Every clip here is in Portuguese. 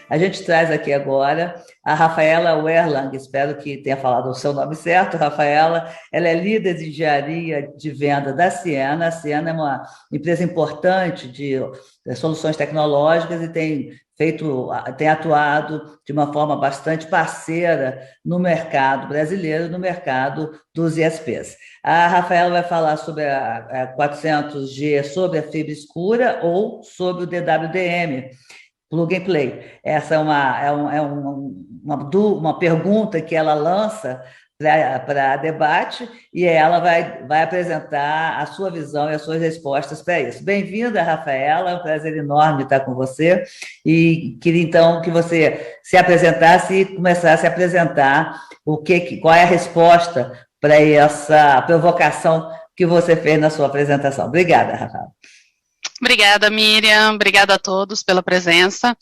A gente traz aqui agora a Rafaela Werlang, espero que tenha falado o seu nome certo, Rafaela. Ela é líder de engenharia de venda da Ciena. A Ciena é uma empresa importante de soluções tecnológicas e tem atuado de uma forma bastante parceira no mercado brasileiro, no mercado dos ISPs. A Rafaela vai falar sobre a 400G, sobre a fibra escura ou sobre o DWDM, Plug and Play. Essa uma pergunta que ela lança para debate e ela vai apresentar a sua visão e as suas respostas para isso. Bem-vinda, Rafaela, é um prazer enorme estar com você e queria então que você se apresentasse e começasse a apresentar qual é a resposta para essa provocação que você fez na sua apresentação. Obrigada, Rafaela. Obrigada, Miriam. Obrigada a todos pela presença.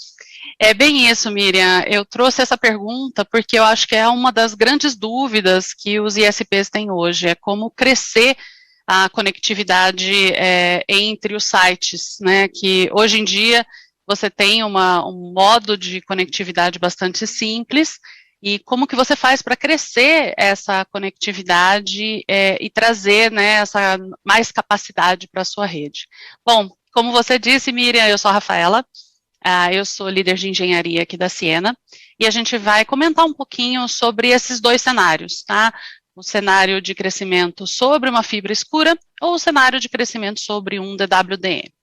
É bem isso, Miriam. Eu trouxe essa pergunta porque eu acho que é uma das grandes dúvidas que os ISPs têm hoje, é como crescer a conectividade entre os sites, né, que hoje em dia você tem um modo de conectividade bastante simples, e como que você faz para crescer essa conectividade e trazer, né, essa mais capacidade para a sua rede. Bom, como você disse, Miriam, eu sou a Rafaela, eu sou líder de engenharia aqui da Ciena, e a gente vai comentar um pouquinho sobre esses dois cenários, tá? O cenário de crescimento sobre uma fibra escura ou o cenário de crescimento sobre um DWDM.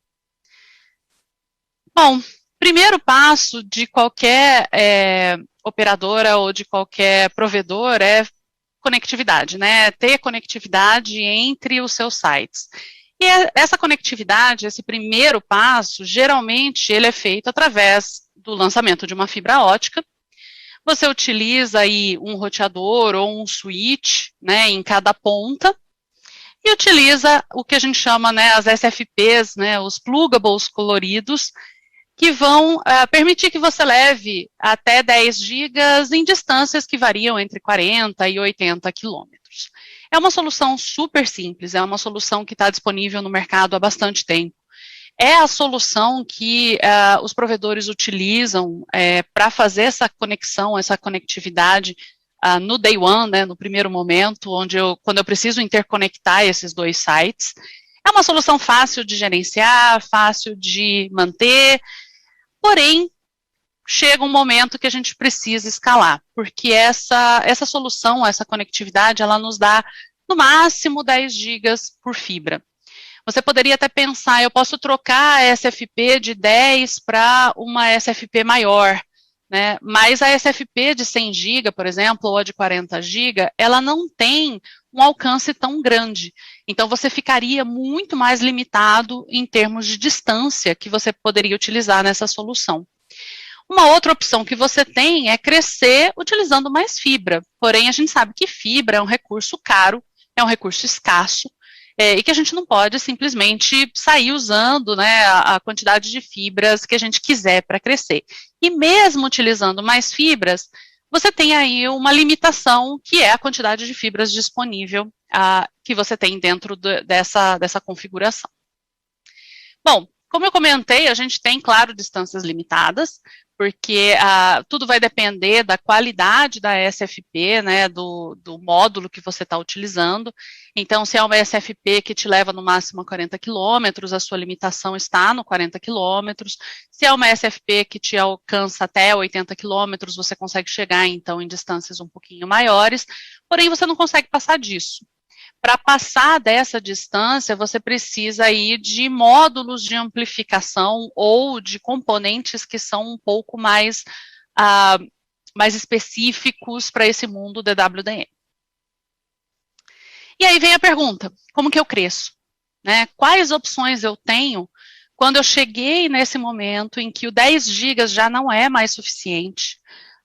Bom, primeiro passo de qualquer operadora ou de qualquer provedor é conectividade, né? Ter conectividade entre os seus sites. E essa conectividade, esse primeiro passo, geralmente ele é feito através do lançamento de uma fibra ótica. Você utiliza aí um roteador ou um switch, né, em cada ponta, e utiliza o que a gente chama, né, as SFPs, né, os pluggables coloridos, que vão permitir que você leve até 10 gigas em distâncias que variam entre 40 e 80 quilômetros. É uma solução super simples, é uma solução que está disponível no mercado há bastante tempo. É a solução que os provedores utilizam para fazer essa conexão, essa conectividade no day one, né, no primeiro momento, quando eu preciso interconectar esses dois sites. É uma solução fácil de gerenciar, fácil de manter, porém, chega um momento que a gente precisa escalar, porque essa solução, essa conectividade, ela nos dá no máximo 10 gigas por fibra. Você poderia até pensar, eu posso trocar a SFP de 10 para uma SFP maior, né? Mas a SFP de 100 GB, por exemplo, ou a de 40 GB, ela não tem um alcance tão grande. Então, você ficaria muito mais limitado em termos de distância que você poderia utilizar nessa solução. Uma outra opção que você tem é crescer utilizando mais fibra, porém a gente sabe que fibra é um recurso caro, é um recurso escasso, e que a gente não pode simplesmente sair usando, né, a quantidade de fibras que a gente quiser para crescer. E mesmo utilizando mais fibras, você tem aí uma limitação, que é a quantidade de fibras disponível que você tem dentro dessa configuração. Bom, como eu comentei, a gente tem, claro, distâncias limitadas, porque tudo vai depender da qualidade da SFP, né, do módulo que você está utilizando. Então, se é uma SFP que te leva no máximo a 40 quilômetros, a sua limitação está no 40 quilômetros. Se é uma SFP que te alcança até 80 quilômetros, você consegue chegar, então, em distâncias um pouquinho maiores, porém, você não consegue passar disso. Para passar dessa distância, você precisa aí de módulos de amplificação ou de componentes que são um pouco mais específicos para esse mundo DWDM. E aí vem a pergunta, como que eu cresço? Né? Quais opções eu tenho quando eu cheguei nesse momento em que o 10 gigas já não é mais suficiente?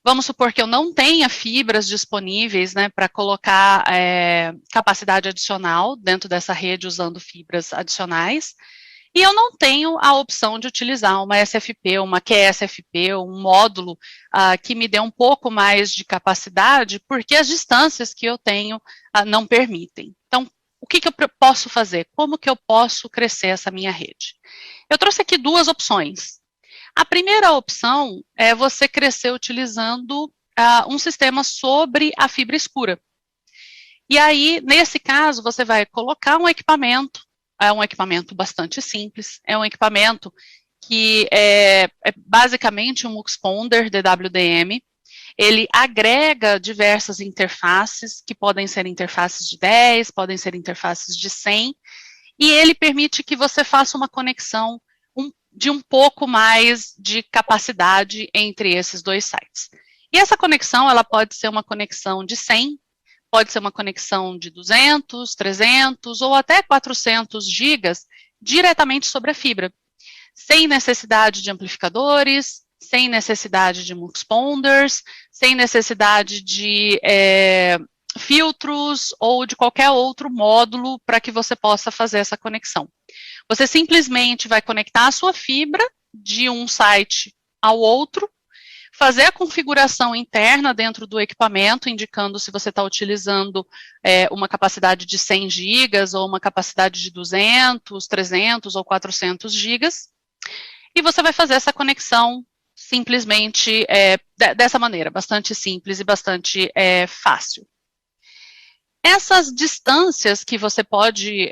Vamos supor que eu não tenha fibras disponíveis, né, para colocar capacidade adicional dentro dessa rede usando fibras adicionais, e eu não tenho a opção de utilizar uma SFP, uma QSFP, um módulo que me dê um pouco mais de capacidade, porque as distâncias que eu tenho não permitem. Então, o que eu posso fazer? Como que eu posso crescer essa minha rede? Eu trouxe aqui duas opções. A primeira opção é você crescer utilizando um sistema sobre a fibra escura. E aí, nesse caso, você vai colocar um equipamento bastante simples, é um equipamento que é basicamente um muxponder DWDM. Ele agrega diversas interfaces, que podem ser interfaces de 10, podem ser interfaces de 100, e ele permite que você faça uma conexão de um pouco mais de capacidade entre esses dois sites. E essa conexão, ela pode ser uma conexão de 100, pode ser uma conexão de 200, 300 ou até 400 gigas diretamente sobre a fibra, sem necessidade de amplificadores, sem necessidade de muxponders, sem necessidade de filtros ou de qualquer outro módulo para que você possa fazer essa conexão. Você simplesmente vai conectar a sua fibra de um site ao outro, fazer a configuração interna dentro do equipamento, indicando se você está utilizando uma capacidade de 100 gigas ou uma capacidade de 200, 300 ou 400 gigas, e você vai fazer essa conexão simplesmente dessa maneira, bastante simples e bastante fácil. Essas distâncias que você pode,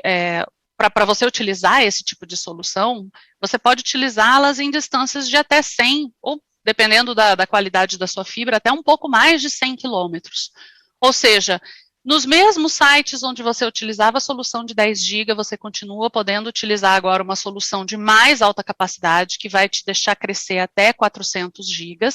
para você utilizar esse tipo de solução, você pode utilizá-las em distâncias de até 100, ou dependendo da qualidade da sua fibra, até um pouco mais de 100 quilômetros. Ou seja, nos mesmos sites onde você utilizava a solução de 10 GB, você continua podendo utilizar agora uma solução de mais alta capacidade, que vai te deixar crescer até 400 GB,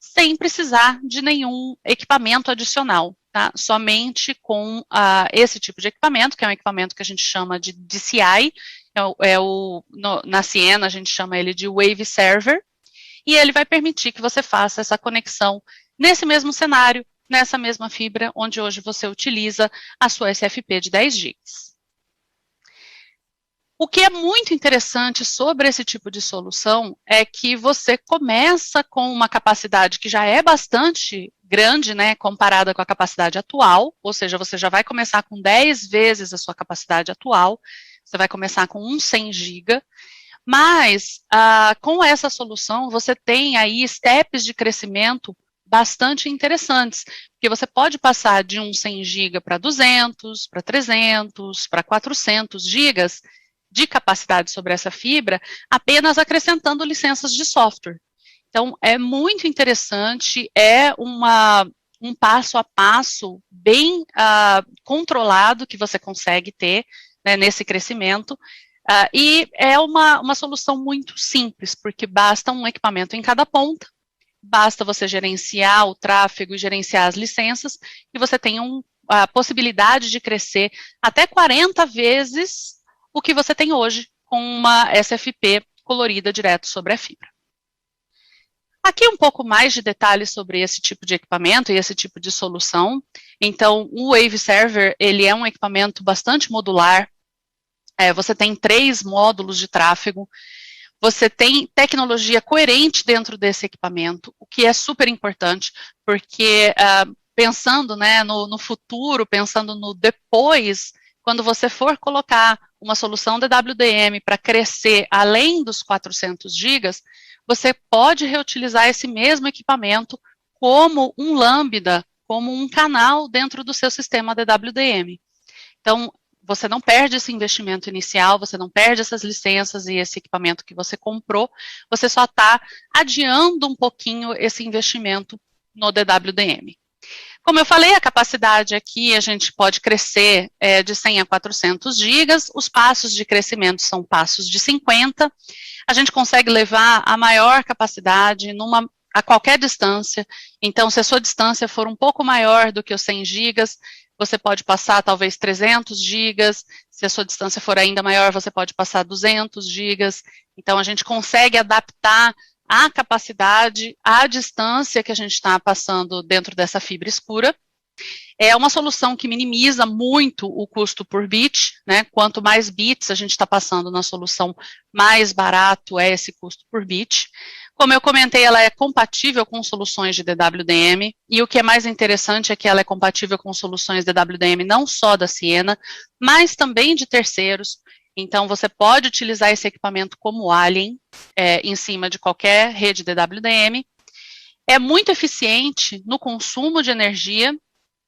sem precisar de nenhum equipamento adicional, tá? Somente com esse tipo de equipamento, que é um equipamento que a gente chama de DCI, na Ciena a gente chama ele de Wave Server, e ele vai permitir que você faça essa conexão nesse mesmo cenário, nessa mesma fibra, onde hoje você utiliza a sua SFP de 10 GB. O que é muito interessante sobre esse tipo de solução é que você começa com uma capacidade que já é bastante grande, né, comparada com a capacidade atual, ou seja, você já vai começar com 10 vezes a sua capacidade atual, você vai começar com 100 GB, mas com essa solução você tem aí steps de crescimento bastante interessantes, porque você pode passar de 100 GB para 200, para 300, para 400 GB de capacidade sobre essa fibra, apenas acrescentando licenças de software. Então, é muito interessante, é um passo a passo bem controlado que você consegue ter, né, nesse crescimento, e é uma solução muito simples, porque basta um equipamento em cada ponta, basta você gerenciar o tráfego e gerenciar as licenças, e você tem a possibilidade de crescer até 40 vezes o que você tem hoje com uma SFP colorida direto sobre a fibra. Aqui um pouco mais de detalhes sobre esse tipo de equipamento e esse tipo de solução. Então, o Wave Server, ele é um equipamento bastante modular. Você tem 3 módulos de tráfego. Você tem tecnologia coerente dentro desse equipamento, o que é super importante, porque pensando, né, no futuro, pensando no depois, quando você for colocar uma solução DWDM para crescer além dos 400 GB, você pode reutilizar esse mesmo equipamento como um lambda, como um canal dentro do seu sistema DWDM. Então, você não perde esse investimento inicial, você não perde essas licenças e esse equipamento que você comprou, você só está adiando um pouquinho esse investimento no DWDM. Como eu falei, a capacidade aqui a gente pode crescer de 100 a 400 GB, os passos de crescimento são passos de 50, a gente consegue levar a maior capacidade a qualquer distância, então se a sua distância for um pouco maior do que os 100 GB, você pode passar talvez 300 GB, se a sua distância for ainda maior, você pode passar 200 GB, então a gente consegue adaptar a capacidade, a distância que a gente está passando dentro dessa fibra escura. É uma solução que minimiza muito o custo por bit, né? Quanto mais bits a gente está passando na solução, mais barato é esse custo por bit. Como eu comentei, ela é compatível com soluções de DWDM, e o que é mais interessante é que ela é compatível com soluções DWDM não só da Ciena, mas também de terceiros. Então, você pode utilizar esse equipamento como Alien em cima de qualquer rede DWDM. É muito eficiente no consumo de energia.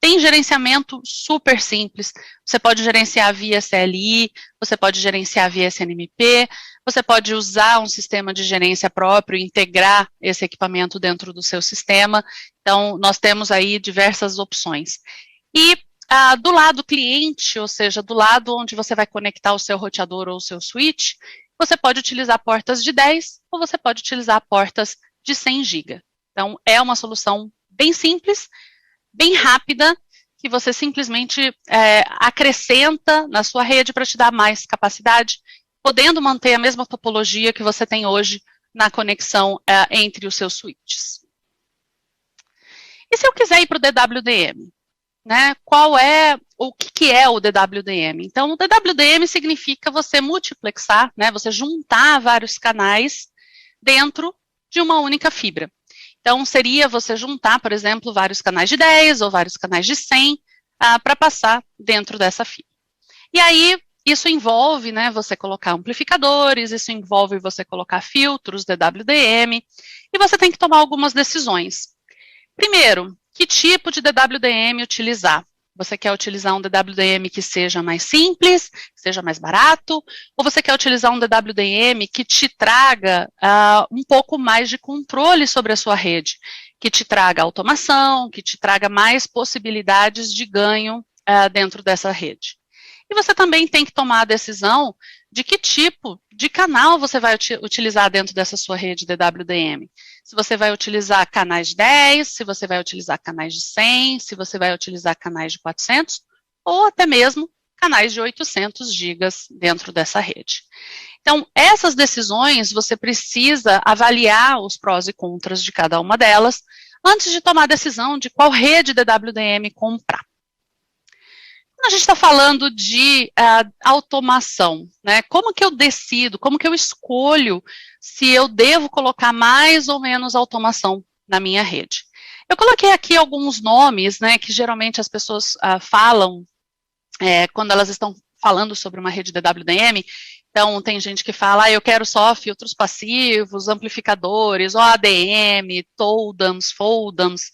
Tem gerenciamento super simples. Você pode gerenciar via CLI, você pode gerenciar via SNMP, você pode usar um sistema de gerência próprio e integrar esse equipamento dentro do seu sistema. Então, nós temos aí diversas opções. E do lado cliente, ou seja, do lado onde você vai conectar o seu roteador ou o seu switch, você pode utilizar portas de 10 ou você pode utilizar portas de 100 GB. Então, é uma solução bem simples, bem rápida, que você simplesmente acrescenta na sua rede para te dar mais capacidade, podendo manter a mesma topologia que você tem hoje na conexão entre os seus switches. E se eu quiser ir para o DWDM? Né, o que é o DWDM? Então, o DWDM significa você multiplexar, né, você juntar vários canais dentro de uma única fibra. Então, seria você juntar, por exemplo, vários canais de 10 ou vários canais de 100 para passar dentro dessa fibra. E aí, isso envolve, né, você colocar amplificadores, isso envolve você colocar filtros DWDM, e você tem que tomar algumas decisões. Primeiro, que tipo de DWDM utilizar? Você quer utilizar um DWDM que seja mais simples, que seja mais barato, ou você quer utilizar um DWDM que te traga um pouco mais de controle sobre a sua rede, que te traga automação, que te traga mais possibilidades de ganho dentro dessa rede? E você também tem que tomar a decisão de que tipo de canal você vai utilizar dentro dessa sua rede DWDM. Se você vai utilizar canais de 10, se você vai utilizar canais de 100, se você vai utilizar canais de 400, ou até mesmo canais de 800 gigas dentro dessa rede. Então, essas decisões, você precisa avaliar os prós e contras de cada uma delas, antes de tomar a decisão de qual rede DWDM comprar. Quando a gente está falando de automação, né, como que eu decido, como que eu escolho se eu devo colocar mais ou menos automação na minha rede? Eu coloquei aqui alguns nomes, né, que geralmente as pessoas falam quando elas estão falando sobre uma rede DWDM. Então, tem gente que fala, eu quero só filtros passivos, amplificadores, OADM, TODAMs, FODAMs.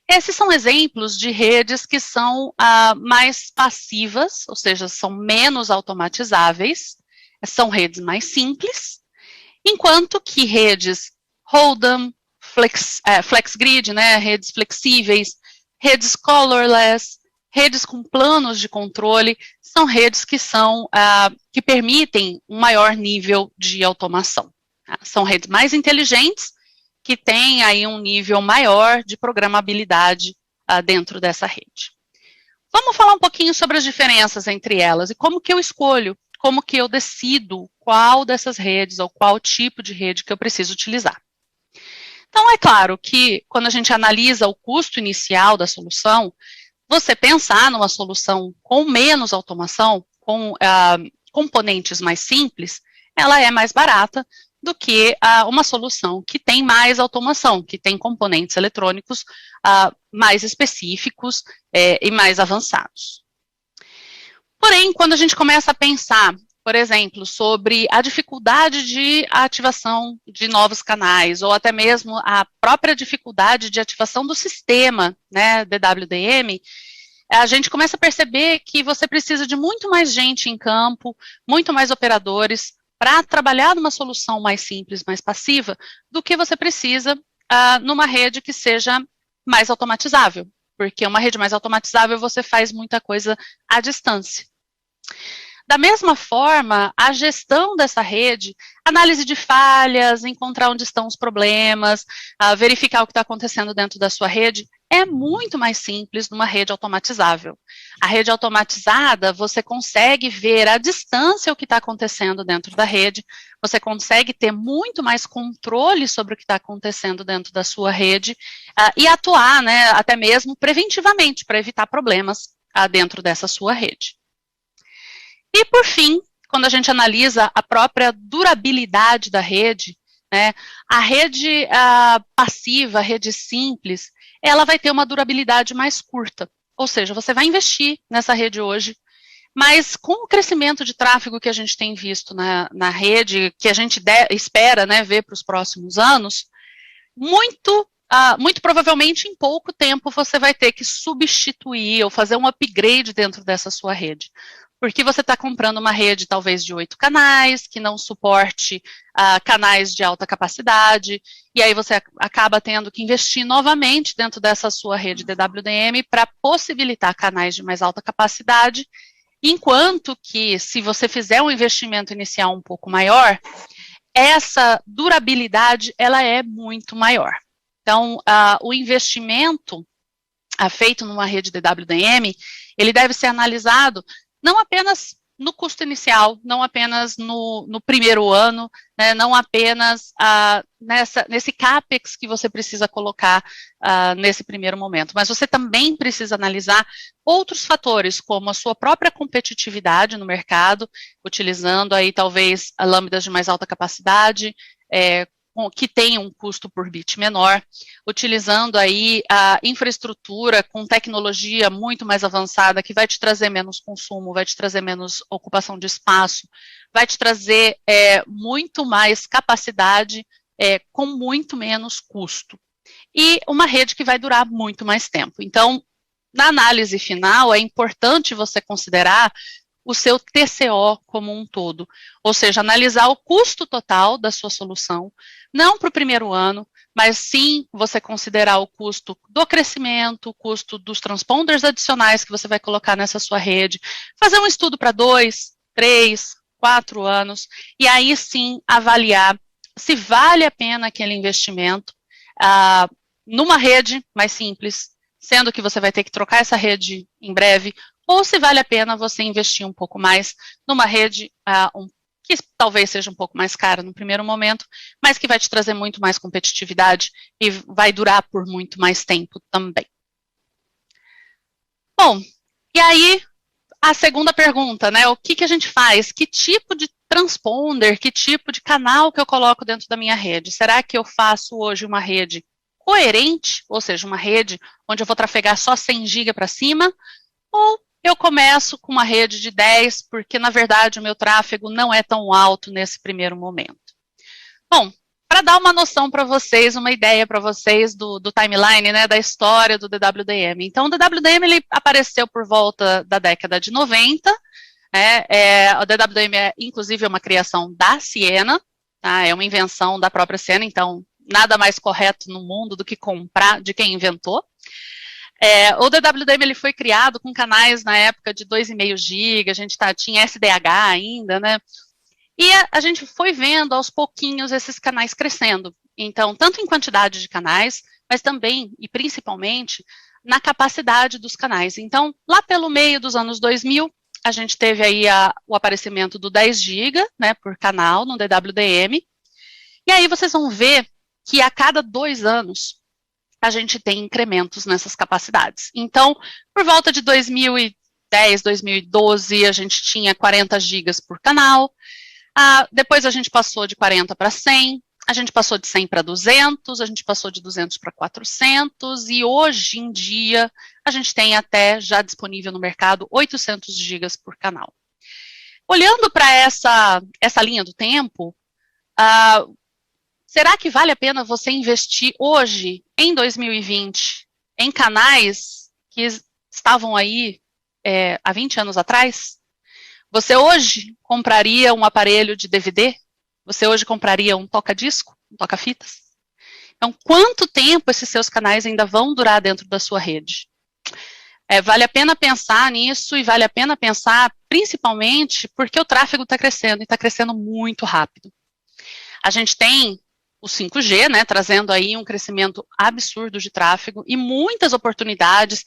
Esses são exemplos de redes que são mais passivas, ou seja, são menos automatizáveis, são redes mais simples, enquanto que redes HOLDAM, FlexGrid, né, redes flexíveis, redes colorless, redes com planos de controle, são redes que que permitem um maior nível de automação. São redes mais inteligentes, que têm aí um nível maior de programabilidade dentro dessa rede. Vamos falar um pouquinho sobre as diferenças entre elas e como que eu escolho, como que eu decido qual dessas redes ou qual tipo de rede que eu preciso utilizar. Então, é claro que quando a gente analisa o custo inicial da solução, você pensar numa solução com menos automação, com componentes mais simples, ela é mais barata do que uma solução que tem mais automação, que tem componentes eletrônicos mais específicos e mais avançados. Porém, quando a gente começa a pensar, por exemplo, sobre a dificuldade de ativação de novos canais, ou até mesmo a própria dificuldade de ativação do sistema, né, DWDM, a gente começa a perceber que você precisa de muito mais gente em campo, muito mais operadores, para trabalhar numa solução mais simples, mais passiva, do que você precisa numa rede que seja mais automatizável, porque uma rede mais automatizável você faz muita coisa à distância. Da mesma forma, a gestão dessa rede, análise de falhas, encontrar onde estão os problemas, verificar o que está acontecendo dentro da sua rede, é muito mais simples numa rede automatizável. A rede automatizada, você consegue ver à distância o que está acontecendo dentro da rede, você consegue ter muito mais controle sobre o que está acontecendo dentro da sua rede e atuar, né, até mesmo preventivamente, para evitar problemas dentro dessa sua rede. E, por fim, quando a gente analisa a própria durabilidade da rede, né, a rede passiva, a rede simples, ela vai ter uma durabilidade mais curta. Ou seja, você vai investir nessa rede hoje, Mas com o crescimento de tráfego que a gente tem visto na rede, que a gente espera, né, ver para os próximos anos, muito provavelmente em pouco tempo você vai ter que substituir ou fazer um upgrade dentro dessa sua rede. Porque você está comprando uma rede talvez de 8 canais, que não suporte canais de alta capacidade, e aí você acaba tendo que investir novamente dentro dessa sua rede DWDM para possibilitar canais de mais alta capacidade, enquanto que, se você fizer um investimento inicial um pouco maior, essa durabilidade ela é muito maior. Então, o investimento feito numa rede DWDM, ele deve ser analisado não apenas no custo inicial, não apenas no primeiro ano, né, não apenas nesse CAPEX que você precisa colocar nesse primeiro momento, mas você também precisa analisar outros fatores, como a sua própria competitividade no mercado, utilizando aí talvez lâmpadas de mais alta capacidade, que tem um custo por bit menor, utilizando aí a infraestrutura com tecnologia muito mais avançada, que vai te trazer menos consumo, vai te trazer menos ocupação de espaço, vai te trazer muito mais capacidade com muito menos custo. E uma rede que vai durar muito mais tempo. Então, na análise final, é importante você considerar o seu TCO como um todo, ou seja, analisar o custo total da sua solução, não para o primeiro ano, mas sim você considerar o custo do crescimento, o custo dos transponders adicionais que você vai colocar nessa sua rede, fazer um estudo para 2, 3, 4 anos, e aí sim avaliar se vale a pena aquele investimento numa rede mais simples, sendo que você vai ter que trocar essa rede em breve, ou se vale a pena você investir um pouco mais numa rede que talvez seja um pouco mais cara no primeiro momento, mas que vai te trazer muito mais competitividade e vai durar por muito mais tempo também. Bom, e aí a segunda pergunta, né, o que a gente faz? Que tipo de transponder, que tipo de canal que eu coloco dentro da minha rede? Será que eu faço hoje uma rede coerente, ou seja, uma rede onde eu vou trafegar só 100 GB para cima, ou eu começo com uma rede de 10, porque, na verdade, o meu tráfego não é tão alto nesse primeiro momento. Bom, para dar uma noção para vocês, uma ideia para vocês do timeline, né, da história do DWDM. Então, o DWDM ele apareceu por volta da década de 90, o DWDM inclusive, é uma criação da Ciena, tá, é uma invenção da própria Ciena, então, nada mais correto no mundo do que comprar de quem inventou. O DWDM ele foi criado com canais na época de 2,5 GB, a gente tinha SDH ainda, né? E a gente foi vendo aos pouquinhos esses canais crescendo. Então, tanto em quantidade de canais, mas também e principalmente na capacidade dos canais. Então, lá pelo meio dos anos 2000, a gente teve aí o aparecimento do 10 GB, né, por canal no DWDM. E aí vocês vão ver que a cada 2 anos a gente tem incrementos nessas capacidades. Então, por volta de 2010, 2012, a gente tinha 40 gigas por canal, depois a gente passou de 40 para 100, a gente passou de 100 para 200, a gente passou de 200 para 400, e hoje em dia a gente tem até já disponível no mercado 800 gigas por canal. Olhando para essa linha do tempo, será que vale a pena você investir hoje, em 2020, em canais que estavam aí há 20 anos atrás? Você hoje compraria um aparelho de DVD? Você hoje compraria um toca-disco, um toca-fitas? Então, quanto tempo esses seus canais ainda vão durar dentro da sua rede? Vale a pena pensar nisso e vale a pena pensar principalmente porque o tráfego está crescendo e está crescendo muito rápido. A gente tem o 5G, né, trazendo aí um crescimento absurdo de tráfego e muitas oportunidades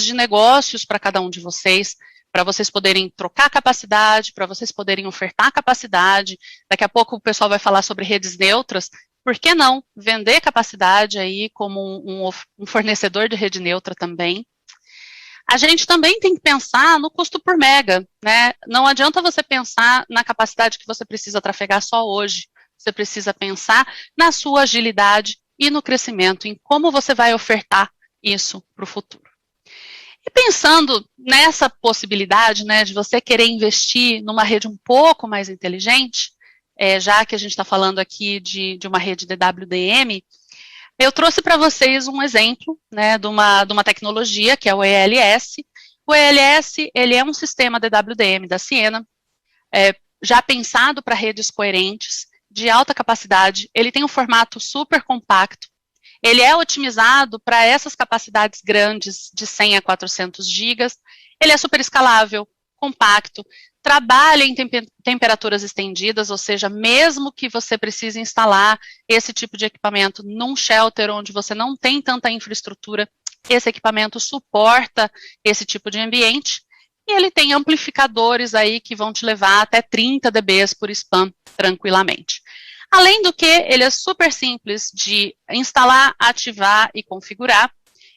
de negócios para cada um de vocês, para vocês poderem trocar capacidade, para vocês poderem ofertar capacidade. Daqui a pouco o pessoal vai falar sobre redes neutras. Por que não vender capacidade aí como um fornecedor de rede neutra também? A gente também tem que pensar no custo por mega, né? Não adianta você pensar na capacidade que você precisa trafegar só hoje. Você precisa pensar na sua agilidade e no crescimento, em como você vai ofertar isso para o futuro. E pensando nessa possibilidade, né, de você querer investir numa rede um pouco mais inteligente, já que a gente está falando aqui de uma rede DWDM, eu trouxe para vocês um exemplo, né, de uma tecnologia, que é o ELS. O ELS, ele é um sistema DWDM da Ciena, já pensado para redes coerentes, de alta capacidade. Ele tem um formato super compacto. Ele é otimizado para essas capacidades grandes, de 100 a 400 gigas. Ele é super escalável, compacto, trabalha em temperaturas estendidas, ou seja, mesmo que você precise instalar esse tipo de equipamento num shelter onde você não tem tanta infraestrutura, esse equipamento suporta esse tipo de ambiente. E ele tem amplificadores aí que vão te levar até 30 dB por span tranquilamente. Além do que, ele é super simples de instalar, ativar e configurar.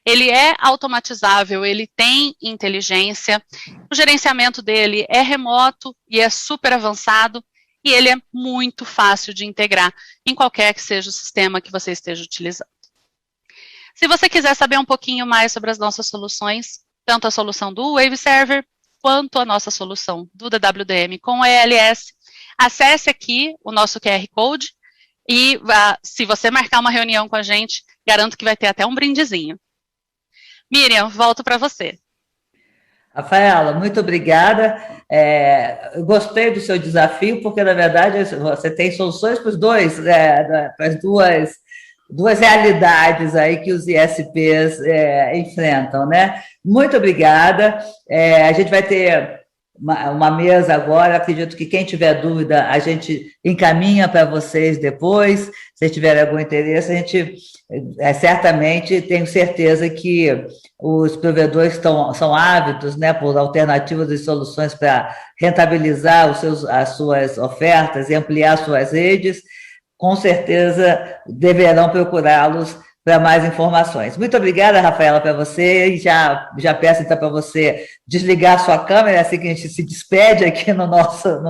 Ele é automatizável, ele tem inteligência, o gerenciamento dele é remoto e é super avançado, e ele é muito fácil de integrar em qualquer que seja o sistema que você esteja utilizando. Se você quiser saber um pouquinho mais sobre as nossas soluções, tanto a solução do Wave Server, quanto a nossa solução do DWDM com o ELS, acesse aqui o nosso QR Code e se você marcar uma reunião com a gente, garanto que vai ter até um brindezinho. Miriam, volto para você. Rafaela, muito obrigada. Eu gostei do seu desafio, porque, na verdade, você tem soluções para os dois, para as duas realidades aí que os ISPs enfrentam, né? Muito obrigada. A gente vai ter uma mesa agora, acredito que quem tiver dúvida, a gente encaminha para vocês depois, se tiver algum interesse, a gente certamente, tenho certeza que os provedores são ávidos, né, por alternativas e soluções para rentabilizar as suas ofertas e ampliar suas redes, com certeza deverão procurá-los para mais informações. Muito obrigada, Rafaela, para você, e já peço então para você desligar a sua câmera, assim que a gente se despede aqui no nosso